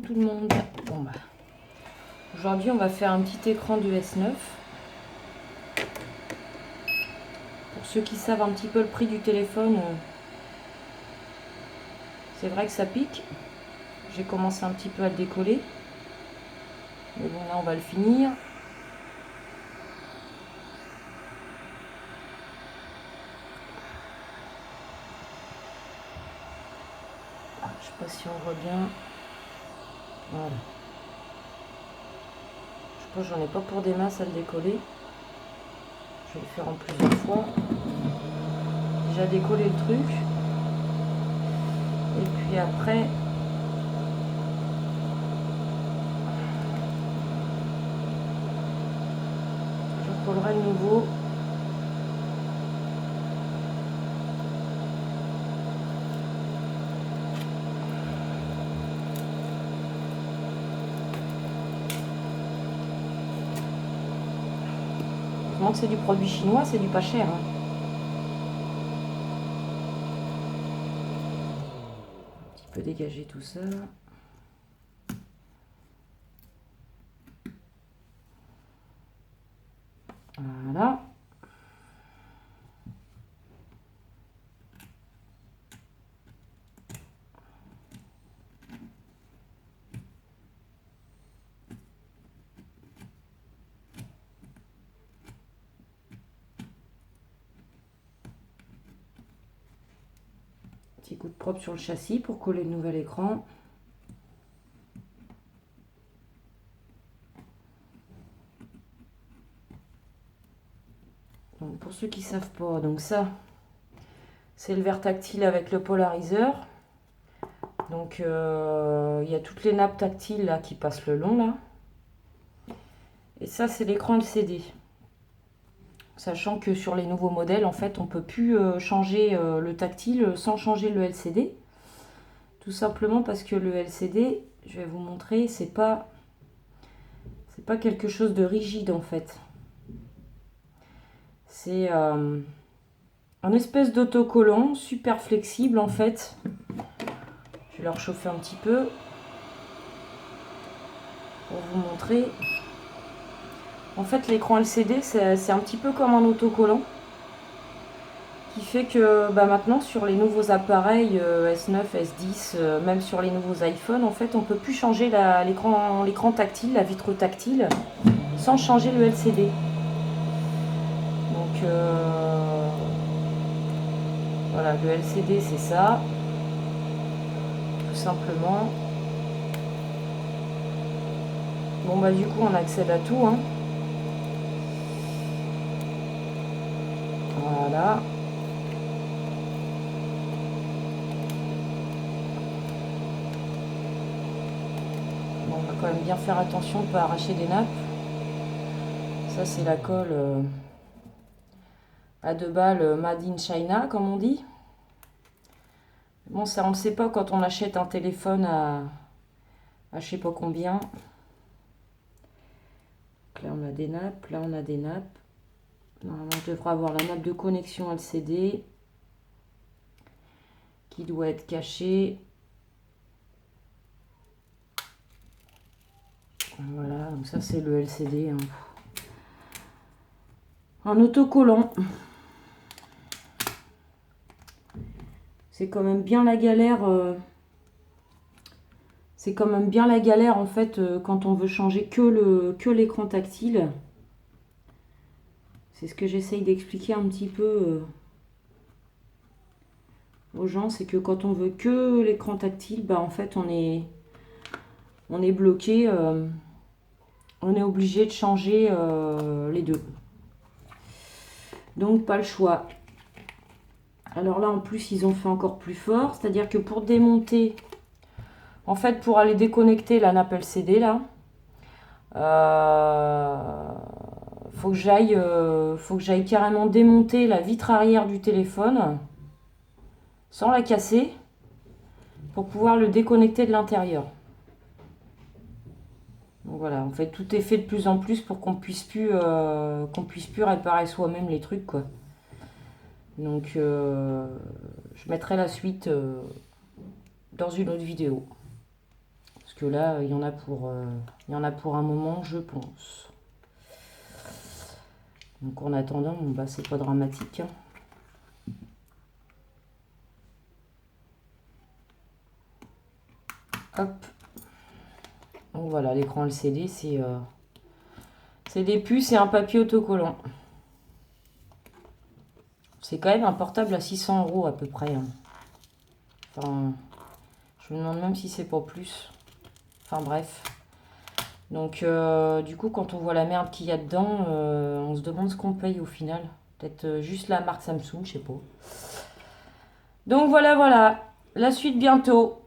tout le monde. Bon bah, aujourd'hui on va faire un petit écran de S9. Pour ceux qui savent un petit peu le prix du téléphone, c'est vrai que ça pique. J'ai commencé un petit peu à le décoller. Mais bon, là on va le finir. Je sais pas si on voit bien. Voilà. Je pense que j'en ai pas pour des masses à le décoller. Je vais le faire en plusieurs fois. Déjà décoller le truc. Et puis après, je collerai le nouveau. Heureusement que c'est du produit chinois, c'est du pas cher. Hein. Un petit peu dégager tout ça. Voilà. Petit coup de propre sur le châssis pour coller le nouvel écran. Donc pour ceux qui ne savent pas, donc ça, c'est le verre tactile avec le polariseur. Donc il y a toutes les nappes tactiles là qui passent le long là. Et ça c'est l'écran LCD. Sachant que sur les nouveaux modèles, en fait, on peut plus changer le tactile sans changer le LCD. Tout simplement parce que le LCD, je vais vous montrer, c'est pas quelque chose de rigide en fait. C'est un espèce d'autocollant super flexible en fait. Je vais le réchauffer un petit peu pour vous montrer. En fait, l'écran LCD, c'est un petit peu comme un autocollant qui fait que maintenant, sur les nouveaux appareils S9, S10, même sur les nouveaux iPhones, en fait, on ne peut plus changer l'écran tactile, la vitre tactile, sans changer le LCD. Donc, voilà, le LCD, c'est ça, tout simplement. Bon, bah, du coup, on accède à tout, hein. Voilà. Bon, on va quand même bien faire attention de ne pas arracher des nappes. Ça, c'est la colle à 2 balles Made in China, comme on dit. Bon, ça, on ne sait pas quand on achète un téléphone à je sais pas combien. Donc là, on a des nappes. Là, on a des nappes. Normalement, je devrais avoir la nappe de connexion LCD qui doit être cachée. Voilà, donc ça, c'est le LCD. Hein. Un autocollant. C'est quand même bien la galère. C'est quand même bien la galère en fait quand on veut changer que l'écran tactile. C'est ce que j'essaye d'expliquer un petit peu aux gens, c'est que quand on veut que l'écran tactile, en fait on est bloqué, on est obligé de changer les deux. Donc pas le choix. Alors là en plus ils ont fait encore plus fort, c'est-à-dire que pour démonter, en fait pour aller déconnecter la nappe LCD là, faut que j'aille carrément démonter la vitre arrière du téléphone sans la casser pour pouvoir le déconnecter de l'intérieur. Donc voilà, en fait tout est fait de plus en plus pour qu'on puisse plus réparer soi-même les trucs quoi. Donc je mettrai la suite dans une autre vidéo. Parce que là, il y en a pour un moment, je pense. Donc en attendant, bon, bah, c'est pas dramatique, hein. Hop. Donc voilà, l'écran LCD, c'est des puces et un papier autocollant. C'est quand même un portable à 600 € à peu près, hein. Enfin, je me demande même si c'est pas plus. Enfin bref. Donc du coup, quand on voit la merde qu'il y a dedans, on se demande ce qu'on paye au final. Peut-être juste la marque Samsung, je sais pas. Donc voilà, voilà. La suite bientôt.